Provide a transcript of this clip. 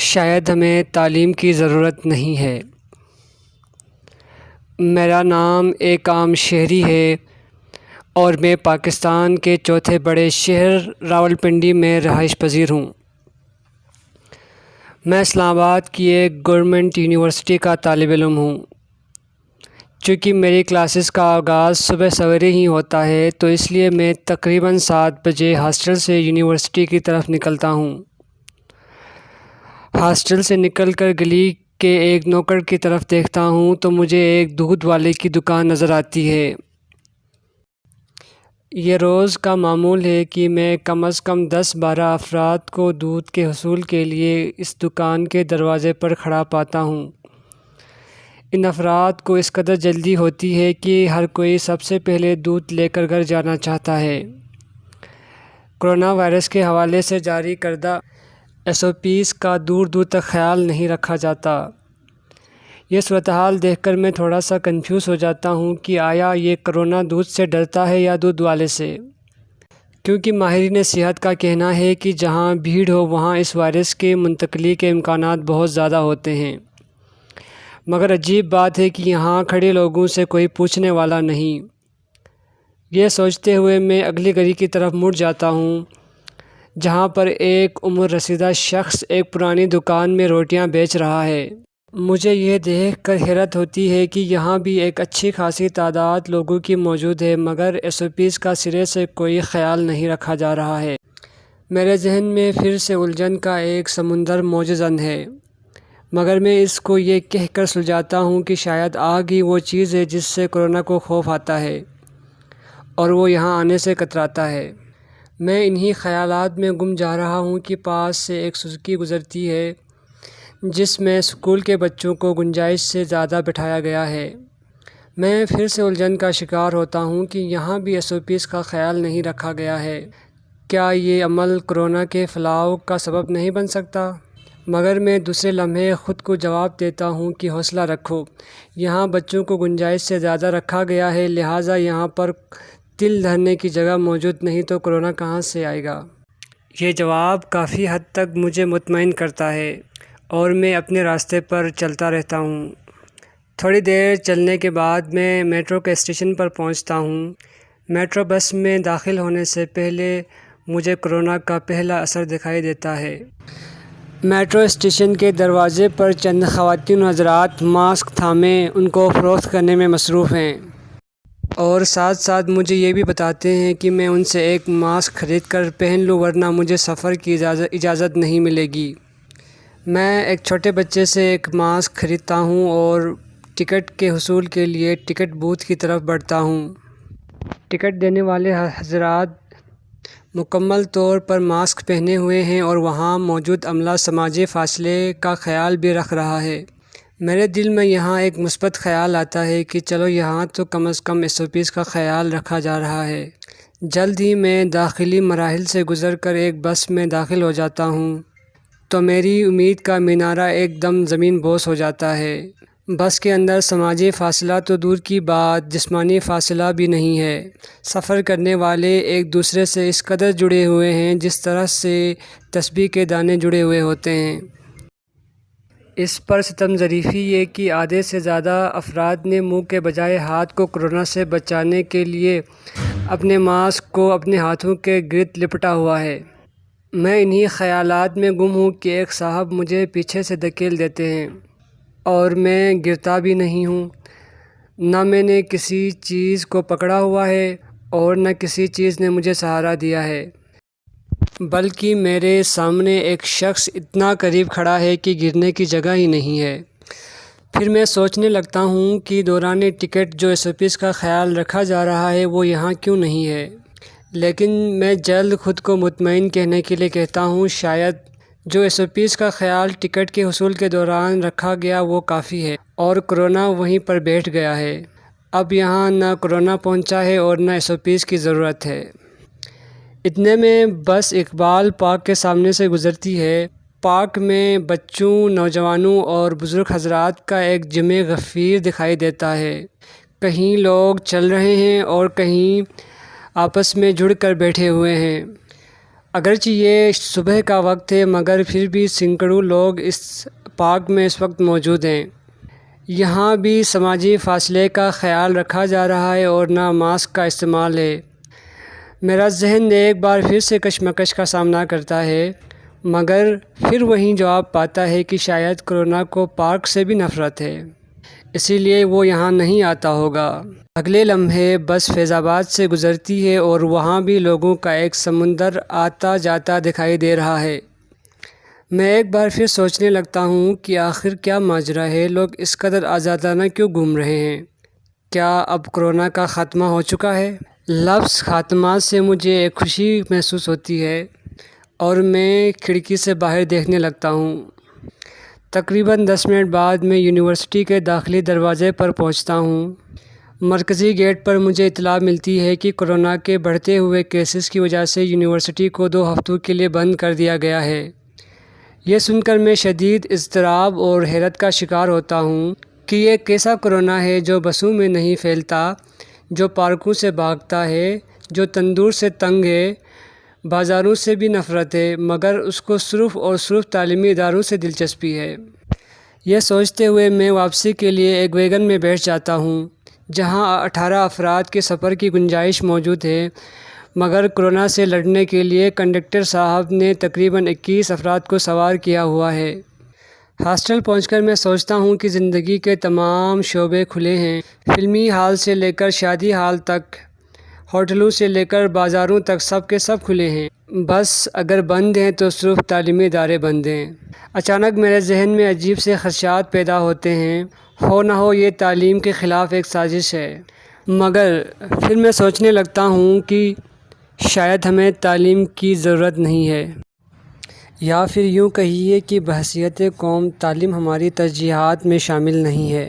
شاید ہمیں تعلیم کی ضرورت نہیں ہے۔ میرا نام ایک عام شہری ہے اور میں پاکستان کے چوتھے بڑے شہر راولپنڈی میں رہائش پذیر ہوں۔ میں اسلام آباد کی ایک گورنمنٹ یونیورسٹی کا طالب علم ہوں۔ چونکہ میری کلاسز کا آغاز صبح سویرے ہی ہوتا ہے تو اس لیے میں تقریباً 7 بجے ہاسٹل سے یونیورسٹی کی طرف نکلتا ہوں۔ ہاسٹل سے نکل کر گلی کے ایک نوکر کی طرف دیکھتا ہوں تو مجھے ایک دودھ والے کی دکان نظر آتی ہے۔ یہ روز کا معمول ہے کہ میں کم از کم 10-12 افراد کو دودھ کے حصول کے لیے اس دکان کے دروازے پر کھڑا پاتا ہوں۔ ان افراد کو اس قدر جلدی ہوتی ہے کہ ہر کوئی سب سے پہلے دودھ لے کر گھر جانا چاہتا ہے۔ کرونا وائرس کے حوالے سے جاری کردہ SOPs کا دور دور تک خیال نہیں رکھا جاتا۔ یہ صورتحال دیکھ کر میں تھوڑا سا کنفیوز ہو جاتا ہوں کہ آیا یہ کرونا دودھ سے ڈرتا ہے یا دودھ والے سے، کیونکہ ماہرین صحت کا کہنا ہے کہ جہاں بھیڑ ہو وہاں اس وائرس کے منتقلی کے امکانات بہت زیادہ ہوتے ہیں۔ مگر عجیب بات ہے کہ یہاں کھڑے لوگوں سے کوئی پوچھنے والا نہیں۔ یہ سوچتے ہوئے میں اگلی گلی کی طرف مڑ جاتا ہوں جہاں پر ایک عمر رسیدہ شخص ایک پرانی دکان میں روٹیاں بیچ رہا ہے۔ مجھے یہ دیکھ کر حیرت ہوتی ہے کہ یہاں بھی ایک اچھی خاصی تعداد لوگوں کی موجود ہے مگر SOPs کا سرے سے کوئی خیال نہیں رکھا جا رہا ہے۔ میرے ذہن میں پھر سے الجھن کا ایک سمندر موج زن ہے، مگر میں اس کو یہ کہہ کر سلجھاتا ہوں کہ شاید آگ ہی وہ چیز ہے جس سے کرونا کو خوف آتا ہے اور وہ یہاں آنے سے کتراتا ہے۔ میں انہی خیالات میں گم جا رہا ہوں کہ پاس سے ایک سزوکی گزرتی ہے جس میں اسکول کے بچوں کو گنجائش سے زیادہ بٹھایا گیا ہے۔ میں پھر سے الجھن کا شکار ہوتا ہوں کہ یہاں بھی SOPs کا خیال نہیں رکھا گیا ہے۔ کیا یہ عمل کرونا کے پھیلاؤ کا سبب نہیں بن سکتا؟ مگر میں دوسرے لمحے خود کو جواب دیتا ہوں کہ حوصلہ رکھو، یہاں بچوں کو گنجائش سے زیادہ رکھا گیا ہے، لہٰذا یہاں پر تل دھرنے کی جگہ موجود نہیں تو کرونا کہاں سے آئے گا؟ یہ جواب کافی حد تک مجھے مطمئن کرتا ہے اور میں اپنے راستے پر چلتا رہتا ہوں۔ تھوڑی دیر چلنے کے بعد میں میٹرو کے اسٹیشن پر پہنچتا ہوں۔ میٹرو بس میں داخل ہونے سے پہلے مجھے کرونا کا پہلا اثر دکھائی دیتا ہے۔ میٹرو اسٹیشن کے دروازے پر چند خواتین و حضرات ماسک تھامے ان کو فروخت کرنے میں مصروف ہیں اور ساتھ ساتھ مجھے یہ بھی بتاتے ہیں کہ میں ان سے ایک ماسک خرید کر پہن لوں ورنہ مجھے سفر کی اجازت نہیں ملے گی۔ میں ایک چھوٹے بچے سے ایک ماسک خریدتا ہوں اور ٹکٹ کے حصول کے لیے ٹکٹ بوتھ کی طرف بڑھتا ہوں۔ ٹکٹ دینے والے حضرات مکمل طور پر ماسک پہنے ہوئے ہیں اور وہاں موجود عملہ سماجی فاصلے کا خیال بھی رکھ رہا ہے۔ میرے دل میں یہاں ایک مثبت خیال آتا ہے کہ چلو یہاں تو کم از کم SOPs کا خیال رکھا جا رہا ہے۔ جلد ہی میں داخلی مراحل سے گزر کر ایک بس میں داخل ہو جاتا ہوں تو میری امید کا مینارہ ایک دم زمین بوس ہو جاتا ہے۔ بس کے اندر سماجی فاصلہ تو دور کی بات، جسمانی فاصلہ بھی نہیں ہے۔ سفر کرنے والے ایک دوسرے سے اس قدر جڑے ہوئے ہیں جس طرح سے تسبیح کے دانے جڑے ہوئے ہوتے ہیں۔ اس پر ستم ظریفی یہ کہ آدھے سے زیادہ افراد نے منہ کے بجائے ہاتھ کو کرونا سے بچانے کے لیے اپنے ماسک کو اپنے ہاتھوں کے گرد لپٹا ہوا ہے۔ میں انہی خیالات میں گم ہوں کہ ایک صاحب مجھے پیچھے سے دھکیل دیتے ہیں اور میں گرتا بھی نہیں ہوں۔ نہ میں نے کسی چیز کو پکڑا ہوا ہے اور نہ کسی چیز نے مجھے سہارا دیا ہے، بلکہ میرے سامنے ایک شخص اتنا قریب کھڑا ہے کہ گرنے کی جگہ ہی نہیں ہے۔ پھر میں سوچنے لگتا ہوں کہ دوران ٹکٹ جو SOPs کا خیال رکھا جا رہا ہے وہ یہاں کیوں نہیں ہے، لیکن میں جلد خود کو مطمئن کہنے کے لیے کہتا ہوں شاید جو SOPs کا خیال ٹکٹ کے حصول کے دوران رکھا گیا وہ کافی ہے اور کرونا وہیں پر بیٹھ گیا ہے۔ اب یہاں نہ کرونا پہنچا ہے اور نہ SOPs کی ضرورت ہے۔ اتنے میں بس اقبال پارک کے سامنے سے گزرتی ہے۔ پارک میں بچوں، نوجوانوں اور بزرگ حضرات کا ایک جمع غفیر دکھائی دیتا ہے۔ کہیں لوگ چل رہے ہیں اور کہیں آپس میں جڑ کر بیٹھے ہوئے ہیں۔ اگرچہ یہ صبح کا وقت ہے مگر پھر بھی سینکڑوں لوگ اس پارک میں اس وقت موجود ہیں۔ یہاں بھی سماجی فاصلے کا خیال رکھا جا رہا ہے اور نہ ماسک کا استعمال ہے۔ میرا ذہن ایک بار پھر سے کشمکش کا سامنا کرتا ہے مگر پھر وہیں جواب پاتا ہے کہ شاید کورونا کو پارک سے بھی نفرت ہے، اسی لیے وہ یہاں نہیں آتا ہوگا۔ اگلے لمحے بس فیض آباد سے گزرتی ہے اور وہاں بھی لوگوں کا ایک سمندر آتا جاتا دکھائی دے رہا ہے۔ میں ایک بار پھر سوچنے لگتا ہوں کہ آخر کیا ماجرا ہے، لوگ اس قدر آزادانہ کیوں گھوم رہے ہیں؟ کیا اب کورونا کا خاتمہ ہو چکا ہے؟ لفظ خاتمہ سے مجھے ایک خوشی محسوس ہوتی ہے اور میں کھڑکی سے باہر دیکھنے لگتا ہوں۔ تقریباً 10 منٹ بعد میں یونیورسٹی کے داخلی دروازے پر پہنچتا ہوں۔ مرکزی گیٹ پر مجھے اطلاع ملتی ہے کہ کورونا کے بڑھتے ہوئے کیسز کی وجہ سے یونیورسٹی کو 2 ہفتوں کے لیے بند کر دیا گیا ہے۔ یہ سن کر میں شدید اضطراب اور حیرت کا شکار ہوتا ہوں کہ یہ کیسا کورونا ہے جو بسوں میں نہیں پھیلتا، جو پارکوں سے بھاگتا ہے، جو تندور سے تنگ ہے، بازاروں سے بھی نفرت ہے مگر اس کو صرف اور صرف تعلیمی اداروں سے دلچسپی ہے۔ یہ سوچتے ہوئے میں واپسی کے لیے ایک ویگن میں بیٹھ جاتا ہوں جہاں 18 افراد کے سفر کی گنجائش موجود ہے مگر کورونا سے لڑنے کے لیے کنڈکٹر صاحب نے تقریباً 21 افراد کو سوار کیا ہوا ہے۔ ہاسٹل پہنچ کر میں سوچتا ہوں کہ زندگی کے تمام شعبے کھلے ہیں، فلمی ہال سے لے کر شادی ہال تک، ہوٹلوں سے لے کر بازاروں تک سب کے سب کھلے ہیں، بس اگر بند ہیں تو صرف تعلیمی ادارے بند ہیں۔ اچانک میرے ذہن میں عجیب سے خدشات پیدا ہوتے ہیں، ہو نہ ہو یہ تعلیم کے خلاف ایک سازش ہے۔ مگر پھر میں سوچنے لگتا ہوں کہ شاید ہمیں تعلیم کی ضرورت نہیں ہے، یا پھر یوں کہیے کہ بحیثیت قوم تعلیم ہماری ترجیحات میں شامل نہیں ہے۔